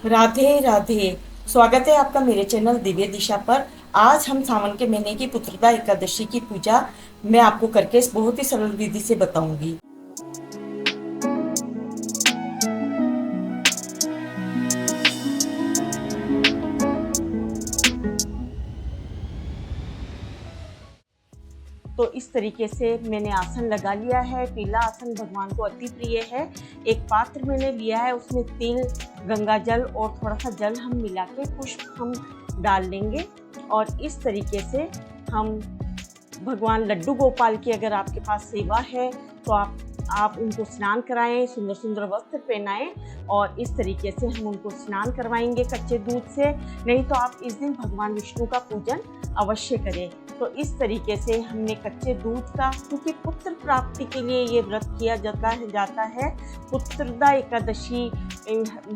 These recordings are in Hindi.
राधे राधे। स्वागत है आपका मेरे चैनल दिव्य दिशा पर। आज हम सावन के महीने की पुत्रदा एकादशी की पूजा मैं आपको करके बहुत ही सरल विधि से बताऊंगी। तो इस तरीके से मैंने आसन लगा लिया है। पीला आसन भगवान को अति प्रिय है। एक पात्र मैंने लिया है, उसमें तिल, गंगा जल और थोड़ा सा जल हम मिला के पुष्प हम डाल लेंगे। और इस तरीके से हम भगवान लड्डू गोपाल की अगर आपके पास सेवा है तो आप उनको स्नान कराएं, सुंदर सुंदर वस्त्र पहनाएं और इस तरीके से हम उनको स्नान करवाएंगे कच्चे दूध से। नहीं तो आप इस दिन भगवान विष्णु का पूजन अवश्य करें। तो इस तरीके से हमने कच्चे दूध का, क्योंकि पुत्र प्राप्ति के लिए ये व्रत किया जाता है। पुत्रदा एकादशी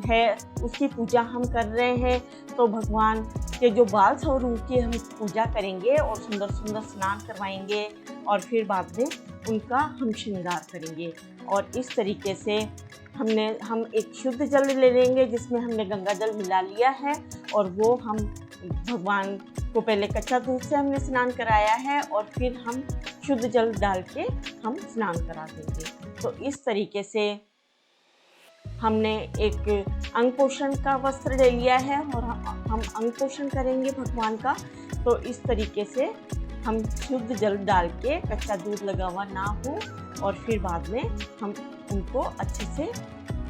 है, उसकी पूजा हम कर रहे हैं। तो भगवान के जो बाल स्वरूप की हम पूजा करेंगे और सुंदर सुंदर स्नान करवाएंगे और फिर बाद में उनका हम श्रृंगार करेंगे। और इस तरीके से हम एक शुद्ध जल ले लेंगे जिसमें हमने गंगा जल मिला लिया है और वो हम भगवान को पहले कच्चा दूध से हमने स्नान कराया है और फिर हम शुद्ध जल डाल के हम स्नान करा देंगे। तो इस तरीके से हमने एक अंग पोषण का वस्त्र ले लिया है और हम अंग पोषण करेंगे भगवान का। तो इस तरीके से हम शुद्ध जल डाल के, कच्चा दूध लगा हुआ ना हो, और फिर बाद में हम उनको अच्छे से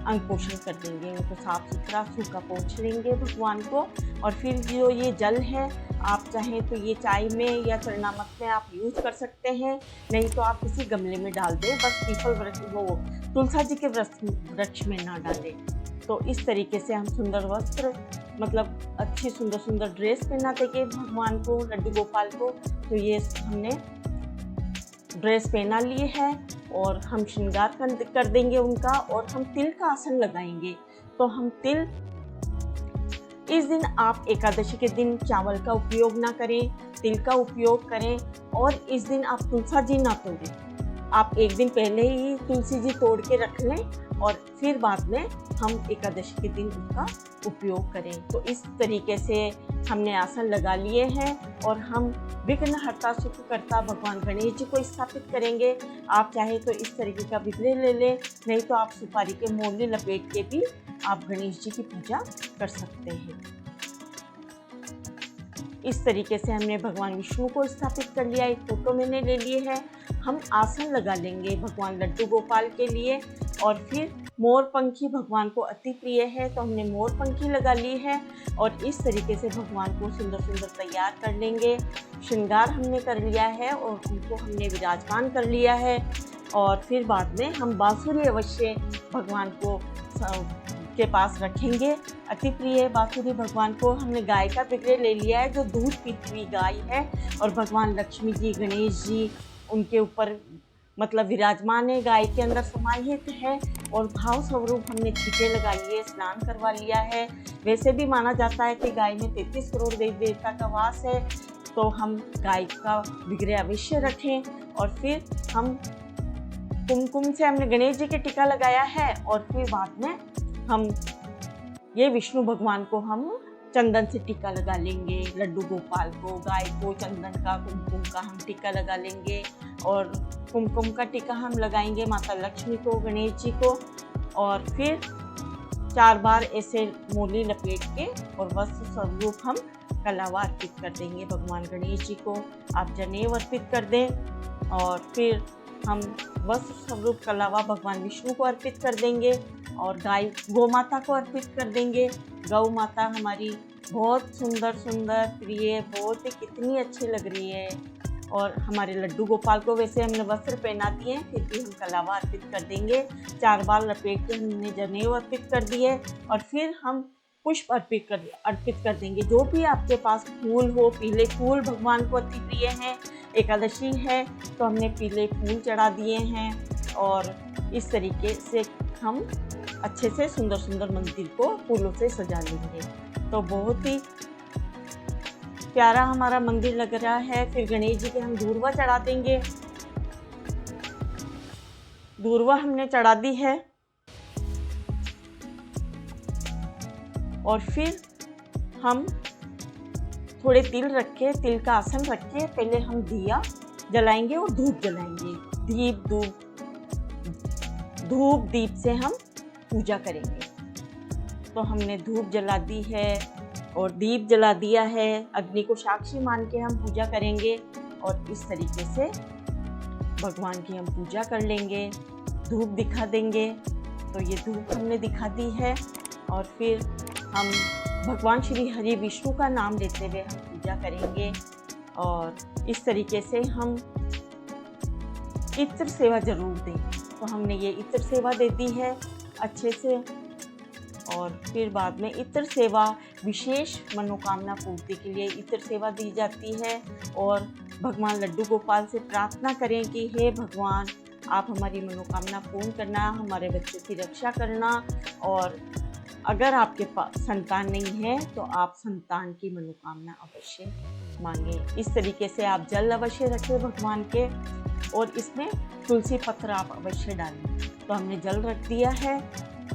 अंग पोषण कर देंगे। उनको साफ सुथरा सूखा पोंछ लेंगे भगवान को। और फिर जो ये जल है, आप चाहें तो ये चाय में या चरणामृत में आप यूज कर सकते हैं, नहीं तो आप किसी गमले में डाल दें। बस पीपल वृक्ष, वो तुलसा जी के वृक्ष में ना डालें। तो इस तरीके से हम सुंदर वस्त्र, मतलब अच्छी सुंदर सुंदर ड्रेस पहना देंगे भगवान को, लड्डू गोपाल को। तो ये हमने ड्रेस पहना लिए है और हम श्रृंगार कर देंगे उनका। और हम तिल का आसन लगाएंगे। तो हम तिल, इस दिन आप एकादशी के दिन चावल का उपयोग ना करें, तिल का उपयोग करें। और इस दिन आप तुलसा जी ना तोड़ें। आप एक दिन पहले ही तुलसी जी तोड़ के रख लें और फिर बाद में हम एकादशी के दिन उनका उपयोग करें। तो इस तरीके से हमने आसन लगा लिए हैं और हम विघ्नहर्ता सुखकर्ता भगवान गणेश जी को स्थापित करेंगे। आप चाहे तो इस तरीके का विग्रह ले लें, नहीं तो आप सुपारी के मोले लपेट के भी आप गणेश जी की पूजा कर सकते हैं। इस तरीके से हमने भगवान विष्णु को स्थापित कर लिया। एक फोटो मैंने ले लिए है। हम आसन लगा लेंगे भगवान लड्डू गोपाल के लिए। और फिर मोर पंखी भगवान को अति प्रिय है, तो हमने मोर पंखी लगा ली है। और इस तरीके से भगवान को सुंदर सुंदर तैयार कर लेंगे। श्रृंगार हमने कर लिया है और उनको हमने विराजमान कर लिया है। और फिर बाद में हम बांसुरी अवश्य भगवान को के पास रखेंगे। अति प्रिय बांसुरी भगवान को। हमने गाय का विग्रह ले लिया है जो दूध पीती हुई गाय है। और भगवान लक्ष्मी जी, गणेश जी उनके ऊपर मतलब विराजमान है, गाय के अंदर समाहित है। और भाव स्वरूप हमने टीके लगा लिए, स्नान करवा लिया है। वैसे भी माना जाता है कि गाय में 33 करोड़ देवी देवता का वास है, तो हम गाय का विग्रह अवश्य रखें। और फिर हम कुमकुम से हमने गणेश जी के टीका लगाया है। और फिर बाद में हम ये विष्णु भगवान को हम चंदन से टीका लगा लेंगे। लड्डू गोपाल को, गाय को चंदन का, कुमकुम का हम टीका लगा लेंगे। और कुमकुम का टीका हम लगाएंगे माता लक्ष्मी को, गणेश जी को। और फिर 4 बार ऐसे मोली लपेट के और वस्त्र स्वरूप हम कलावा अर्पित कर देंगे भगवान गणेश जी को। आप जनेऊ अर्पित कर दें। और फिर हम वस्त्र स्वरूप कलावा भगवान विष्णु को अर्पित कर देंगे और गौ माता को अर्पित कर देंगे। गौ माता हमारी बहुत सुंदर सुंदर प्रिय, बहुत ही कितनी अच्छी लग रही है। और हमारे लड्डू गोपाल को वैसे हमने वस्त्र पहना दिए हैं, फिर भी हम कलावा अर्पित कर देंगे। 4 बार लपेट के हमने जनेऊ अर्पित कर दिए। और फिर हम पुष्प अर्पित कर देंगे। जो भी आपके पास फूल हो, पीले फूल भगवान को अति प्रिय हैं। एकादशी है तो हमने पीले फूल चढ़ा दिए हैं। और इस तरीके से हम अच्छे से सुंदर सुंदर मंदिर को फूलों से सजा लेंगे। तो बहुत ही प्यारा हमारा मंदिर लग रहा है। फिर गणेश जी के हम दूर्वा चढ़ा देंगे। दूर्वा हमने चढ़ा दी है। और फिर हम थोड़े तिल रख के, तिल का आसन रख के पहले हम दिया जलाएंगे और धूप जलाएंगे। धूप दीप से हम पूजा करेंगे। तो हमने धूप जला दी है और दीप जला दिया है, अग्नि को साक्षी मान के हम पूजा करेंगे और इस तरीके से भगवान की हम पूजा कर लेंगे। धूप दिखा देंगे, तो ये धूप हमने दिखा दी है और फिर हम भगवान श्री हरि विष्णु का नाम लेते हुए हम पूजा करेंगे। और इस तरीके से हम इत्र सेवा जरूर दें। तो हमने ये इत्र सेवा दे दी है अच्छे से। और फिर बाद में इत्र सेवा विशेष मनोकामना पूर्ति के लिए इत्र सेवा दी जाती है। और भगवान लड्डू गोपाल से प्रार्थना करें कि हे भगवान, आप हमारी मनोकामना पूर्ण करना, हमारे बच्चों की रक्षा करना। और अगर आपके पास संतान नहीं है तो आप संतान की मनोकामना अवश्य मांगे। इस तरीके से आप जल अवश्य रखें भगवान के, और इसमें तुलसी पत्र आप अवश्य डालें। तो हमने जल रख दिया है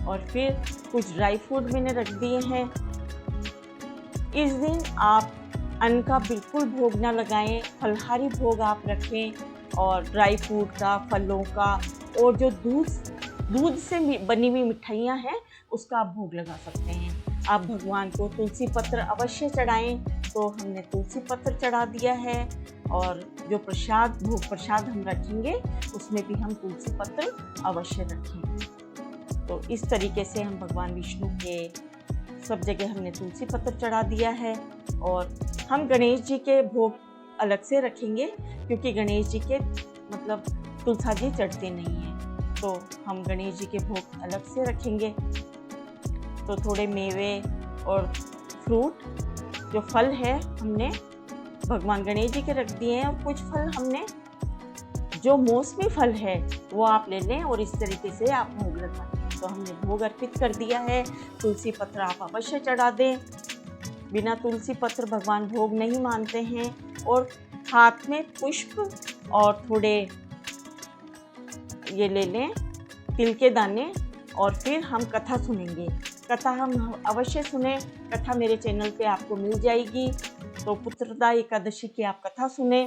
और फिर कुछ ड्राई फ्रूट मैंने रख दिए हैं। इस दिन आप अन्न का बिल्कुल भोग ना लगाएं, फलहारी भोग आप रखें और ड्राई फ्रूट का, फलों का, और जो दूध से बनी हुई मिठाइयाँ हैं उसका आप भोग लगा सकते हैं। आप भगवान को तुलसी पत्र अवश्य चढ़ाएं। तो हमने तुलसी पत्र चढ़ा दिया है और जो भोग प्रसाद हम रखेंगे उसमें भी हम तुलसी पत्र अवश्य रखें। तो इस तरीके से हम भगवान विष्णु के सब जगह हमने तुलसी पत्र चढ़ा दिया है। और हम गणेश जी के भोग अलग से रखेंगे, क्योंकि गणेश जी के मतलब तुलसा जी चढ़ते नहीं हैं, तो हम गणेश जी के भोग अलग से रखेंगे। तो थोड़े मेवे और फ्रूट, जो फल है, हमने भगवान गणेश जी के रख दिए हैं। और कुछ फल हमने, जो मौसमी फल है वो आप ले लें और इस तरीके से आप भोग लगाएं। तो हमने भोग अर्पित कर दिया है। तुलसी पत्र आप अवश्य चढ़ा दें। बिना तुलसी पत्र भगवान भोग नहीं मानते हैं। और हाथ में पुष्प और थोड़े ये ले लें तिल के दाने, और फिर हम कथा सुनेंगे। कथा हम अवश्य सुने। कथा मेरे चैनल पे आपको मिल जाएगी। तो पुत्रदा एकादशी की आप कथा सुने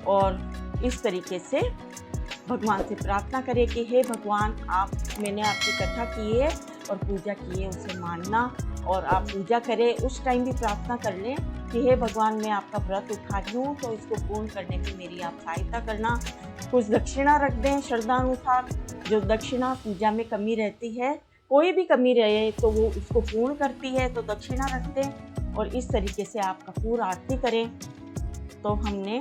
और इस तरीके से भगवान से प्रार्थना करें कि हे भगवान, मैंने आपकी कथा की है और पूजा की है, उसे मानना। और आप पूजा करें उस टाइम भी प्रार्थना कर लें कि हे भगवान, मैं आपका व्रत उठा रही हूँ, तो इसको पूर्ण करने में मेरी आप सहायता करना। कुछ दक्षिणा रख दें श्रद्धानुसार। जो दक्षिणा पूजा में कमी रहती है, कोई भी कमी रहे तो वो उसको पूर्ण करती है, तो दक्षिणा रख दें। और इस तरीके से आप कपूर आरती करें। तो हमने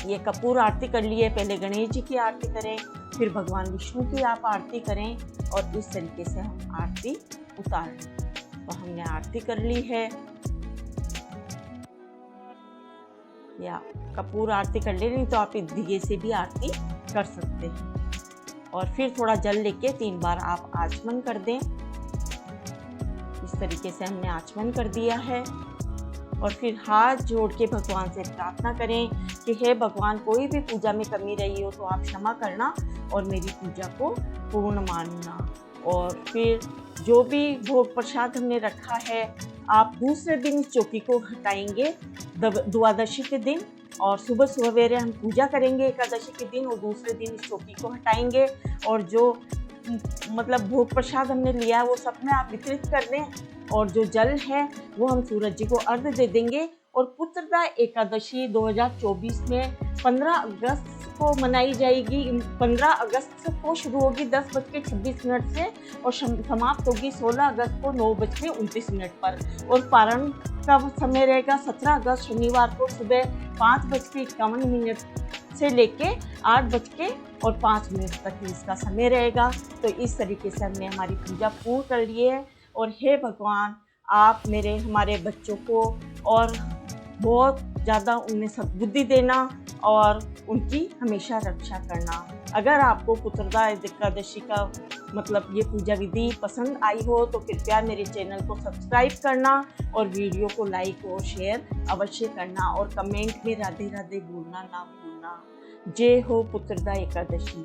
ये कपूर आरती कर ली है। पहले गणेश जी की आरती करें, फिर भगवान विष्णु की आप आरती करें और इस तरीके से हम आरती उतार लें। तो हमने आरती कर ली है, या कपूर आरती कर ले, नहीं तो आप दिए से भी आरती कर सकते हैं। और फिर थोड़ा जल लेके 3 बार आप आचमन कर दें। इस तरीके से हमने आचमन कर दिया है। और फिर हाथ जोड़ के भगवान से प्रार्थना करें कि हे भगवान, कोई भी पूजा में कमी रही हो तो आप क्षमा करना और मेरी पूजा को पूर्ण मानना। और फिर जो भी भोग प्रसाद हमने रखा है, आप दूसरे दिन इस चौकी को हटाएंगे द्वादशी के दिन, और सुबह सवेरे हम पूजा करेंगे एकादशी के दिन, और दूसरे दिन इस चौकी को हटाएंगे। और जो मतलब भोग प्रसाद हमने लिया है वो सब में आप वितरित कर दें। और जो जल है वो हम सूरज जी को अर्घ दे देंगे। और पुत्रदा एकादशी 2024 में 15 अगस्त को मनाई जाएगी। 15 अगस्त को शुरू होगी 10:26 से और समाप्त होगी 16 अगस्त को 9:29 पर। और पारण का समय रहेगा 17 अगस्त शनिवार को सुबह 5:51 से लेके 8:05 तक इसका समय रहेगा। तो इस तरीके से हमने हमारी पूजा पूर्ण कर ली है। और हे भगवान, आप हमारे बच्चों को और बहुत ज़्यादा उन्हें सद्बुद्धि देना और उनकी हमेशा रक्षा करना। अगर आपको पुत्रदा एकादशी का मतलब ये पूजा विधि पसंद आई हो तो कृपया मेरे चैनल को सब्सक्राइब करना और वीडियो को लाइक और शेयर अवश्य करना। और कमेंट में राधे राधे बोलना ना भूलना। जय हो पुत्रदा एकादशी।